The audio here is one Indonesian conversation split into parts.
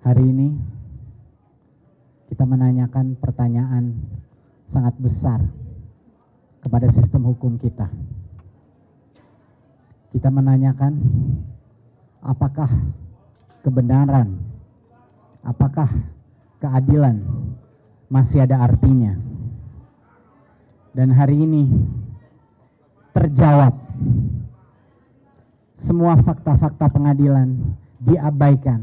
Hari ini kita menanyakan pertanyaan sangat besar kepada sistem hukum kita. Kita menanyakan apakah kebenaran, apakah keadilan masih ada artinya. Dan hari ini terjawab. Semua fakta-fakta pengadilan diabaikan.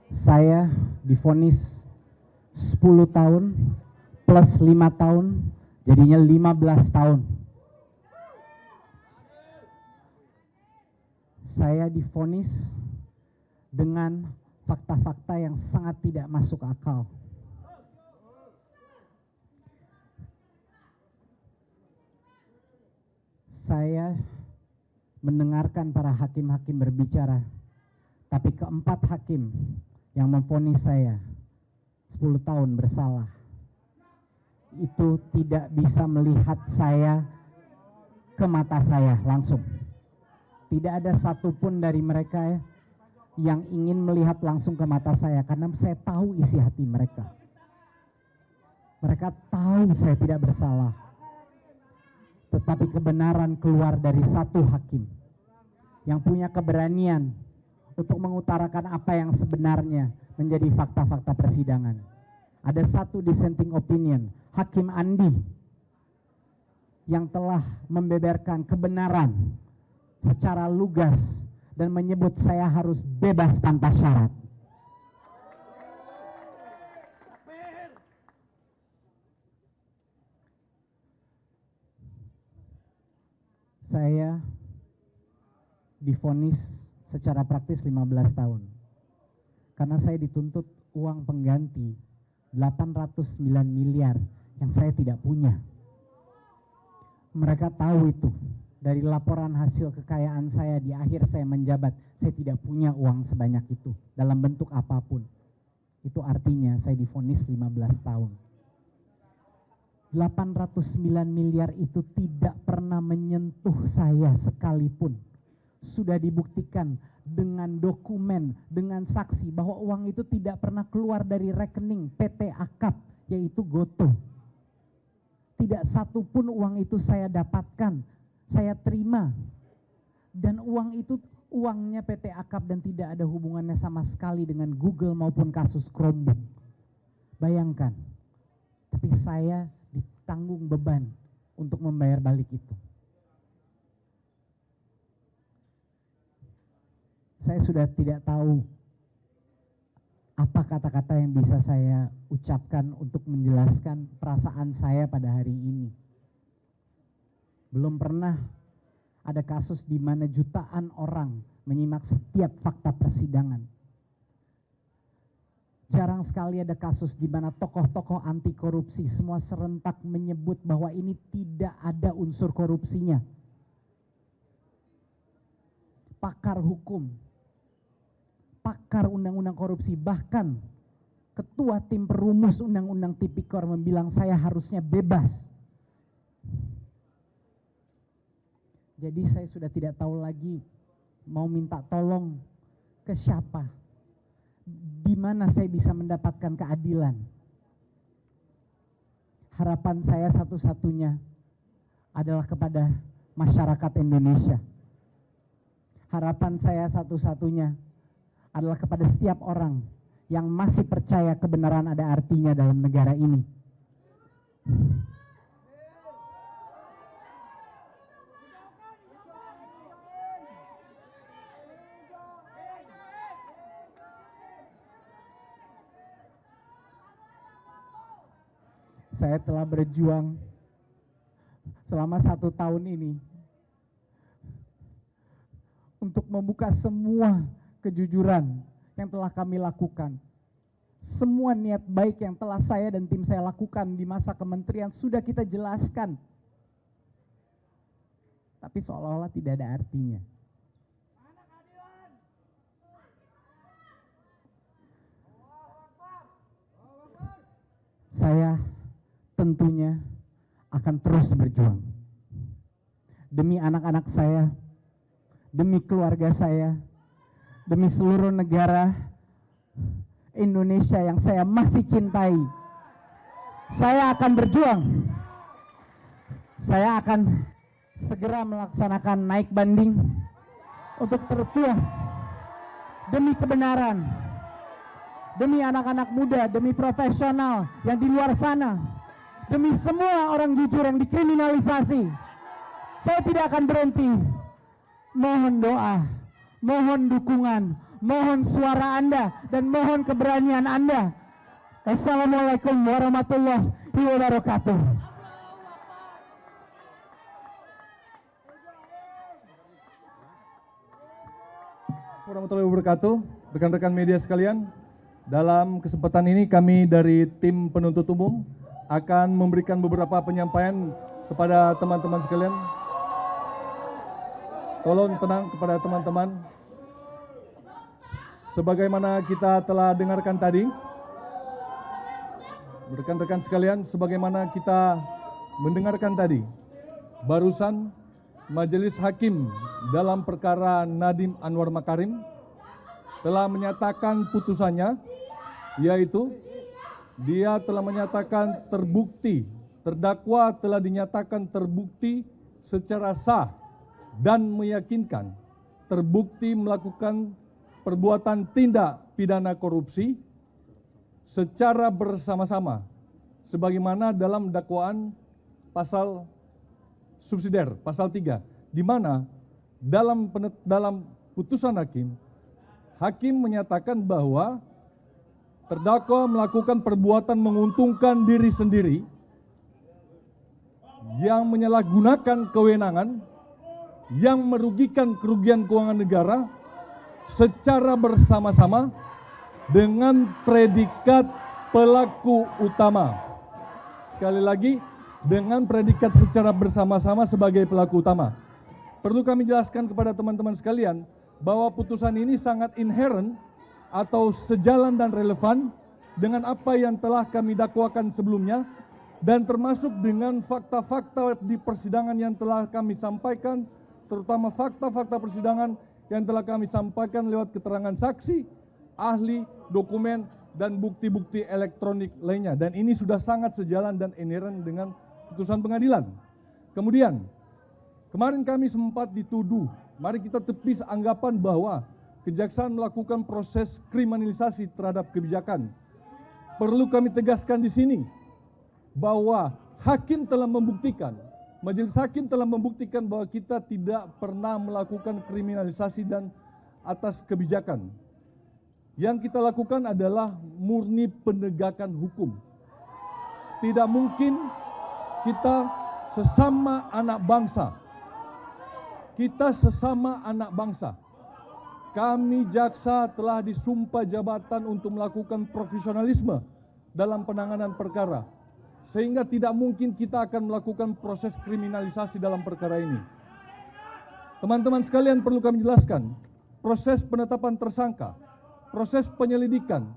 Saya divonis 10 tahun plus 5 tahun, jadinya 15 tahun. Saya divonis dengan fakta-fakta yang sangat tidak masuk akal. Saya mendengarkan para hakim-hakim berbicara, tapi keempat hakim yang memvonis saya 10 tahun bersalah itu tidak bisa melihat saya ke mata saya langsung. Tidak ada satupun dari mereka yang ingin melihat langsung ke mata saya karena saya tahu isi hati mereka. Mereka tahu saya tidak bersalah. Tetapi kebenaran keluar dari satu hakim yang punya keberanian untuk mengutarakan apa yang sebenarnya menjadi fakta-fakta persidangan. Ada satu dissenting opinion, Hakim Andi, yang telah membeberkan kebenaran secara lugas dan menyebut saya harus bebas tanpa syarat. Saya divonis secara praktis 15 tahun. Karena saya dituntut uang pengganti 809 miliar yang saya tidak punya. Mereka tahu itu. Dari laporan hasil kekayaan saya di akhir saya menjabat, saya tidak punya uang sebanyak itu dalam bentuk apapun. Itu artinya saya divonis 15 tahun. 809 miliar itu tidak pernah menyentuh saya sekalipun. Sudah dibuktikan dengan dokumen, dengan saksi bahwa uang itu tidak pernah keluar dari rekening PT Akap, yaitu Gotoh. Tidak satupun uang itu saya dapatkan, saya terima. Dan uang itu uangnya PT Akap dan tidak ada hubungannya sama sekali dengan Google maupun kasus Chromebook. Bayangkan, tapi saya ditanggung beban untuk membayar balik itu. Saya sudah tidak tahu apa kata-kata yang bisa saya ucapkan untuk menjelaskan perasaan saya pada hari ini. Belum pernah ada kasus di mana jutaan orang menyimak setiap fakta persidangan. Jarang sekali ada kasus di mana tokoh-tokoh anti korupsi semua serentak menyebut bahwa ini tidak ada unsur korupsinya. Pakar hukum, pakar undang-undang korupsi, bahkan ketua tim perumus undang-undang tipikor membilang saya harusnya bebas. Jadi saya sudah tidak tahu lagi mau minta tolong ke siapa. Di mana saya bisa mendapatkan keadilan? Harapan saya satu-satunya adalah kepada masyarakat Indonesia. Harapan saya satu-satunya adalah kepada setiap orang yang masih percaya kebenaran ada artinya dalam negara ini. Saya telah berjuang selama 1 tahun ini untuk membuka semua kejujuran yang telah kami lakukan. Semua niat baik yang telah saya dan tim saya lakukan di masa kementerian sudah kita jelaskan. Tapi seolah-olah tidak ada artinya. Saya tentunya akan terus berjuang demi anak-anak saya, demi keluarga saya, demi seluruh negara Indonesia yang saya masih cintai, saya akan berjuang. Saya akan segera melaksanakan naik banding untuk tertuah demi kebenaran, demi anak-anak muda, demi profesional yang di luar sana, demi semua orang jujur yang dikriminalisasi. Saya tidak akan berhenti. Mohon doa, mohon dukungan, mohon suara Anda, dan mohon keberanian Anda. Assalamualaikum warahmatullahi wabarakatuh. Warahmatullahi wabarakatuh. Rekan-rekan media sekalian, dalam kesempatan ini kami dari tim penuntut umum akan memberikan beberapa penyampaian kepada teman-teman sekalian. Tolong tenang kepada teman-teman. Sebagaimana kita telah dengarkan tadi, rekan-rekan sekalian, sebagaimana kita mendengarkan tadi, barusan Majelis Hakim dalam perkara Nadiem Anwar Makarim telah menyatakan putusannya, yaitu dia telah menyatakan terbukti, terdakwa telah dinyatakan terbukti secara sah dan meyakinkan terbukti melakukan perbuatan tindak pidana korupsi secara bersama-sama sebagaimana dalam dakwaan pasal subsidiar pasal 3, di mana dalam putusan hakim menyatakan bahwa terdakwa melakukan perbuatan menguntungkan diri sendiri yang menyalahgunakan kewenangan yang merugikan kerugian keuangan negara secara bersama-sama dengan predikat pelaku utama. Sekali lagi, dengan predikat secara bersama-sama sebagai pelaku utama. Perlu kami jelaskan kepada teman-teman sekalian bahwa putusan ini sangat inherent atau sejalan dan relevan dengan apa yang telah kami dakwakan sebelumnya, dan termasuk dengan fakta-fakta di persidangan yang telah kami sampaikan, terutama fakta-fakta persidangan yang telah kami sampaikan lewat keterangan saksi, ahli, dokumen, dan bukti-bukti elektronik lainnya. Dan ini sudah sangat sejalan dan inherent dengan putusan pengadilan. Kemudian, kemarin kami sempat dituduh, mari kita tepis anggapan bahwa kejaksaan melakukan proses kriminalisasi terhadap kebijakan. Perlu kami tegaskan di sini bahwa hakim telah membuktikan, majelis hakim telah membuktikan bahwa kita tidak pernah melakukan kriminalisasi dan atas kebijakan. Yang kita lakukan adalah murni penegakan hukum. Tidak mungkin kita sesama anak bangsa. Kita sesama anak bangsa. Kami jaksa telah disumpah jabatan untuk melakukan profesionalisme dalam penanganan perkara. Sehingga tidak mungkin kita akan melakukan proses kriminalisasi dalam perkara ini. Teman-teman sekalian, perlu kami jelaskan, proses penetapan tersangka, proses penyelidikan,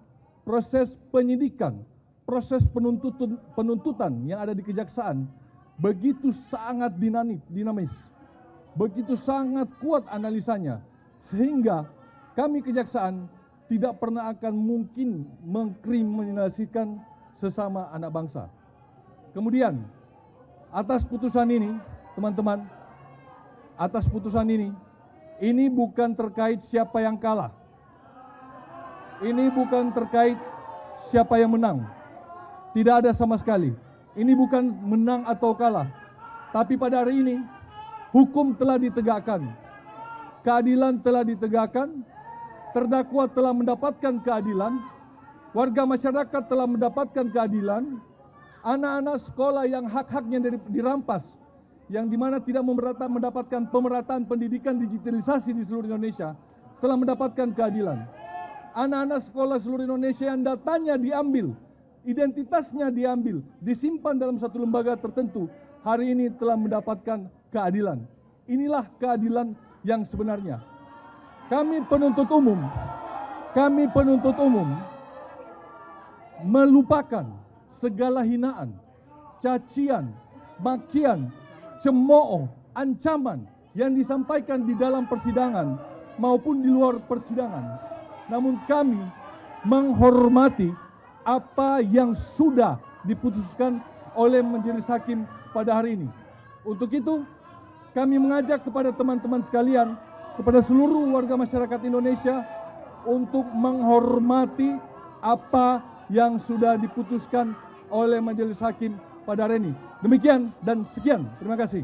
proses penyidikan, proses penuntutan yang ada di kejaksaan begitu sangat dinamis, begitu sangat kuat analisanya, sehingga kami kejaksaan tidak pernah akan mungkin mengkriminalisasikan sesama anak bangsa. Kemudian, atas putusan ini, teman-teman, atas putusan ini bukan terkait siapa yang kalah. Ini bukan terkait siapa yang menang. Tidak ada sama sekali. Ini bukan menang atau kalah. Tapi pada hari ini, hukum telah ditegakkan. Keadilan telah ditegakkan. Terdakwa telah mendapatkan keadilan. Warga masyarakat telah mendapatkan keadilan. Anak-anak sekolah yang hak-haknya dirampas, yang dimana tidak mendapatkan pemerataan pendidikan digitalisasi di seluruh Indonesia, telah mendapatkan keadilan. Anak-anak sekolah seluruh Indonesia yang datanya diambil, identitasnya diambil, disimpan dalam satu lembaga tertentu, hari ini telah mendapatkan keadilan. Inilah keadilan yang sebenarnya. Kami penuntut umum melupakan segala hinaan, cacian, makian, cemooh, ancaman yang disampaikan di dalam persidangan maupun di luar persidangan. Namun kami menghormati apa yang sudah diputuskan oleh majelis hakim pada hari ini. Untuk itu, kami mengajak kepada teman-teman sekalian, kepada seluruh warga masyarakat Indonesia untuk menghormati apa yang sudah diputuskan oleh majelis hakim pada hari ini. Demikian dan sekian. Terima kasih.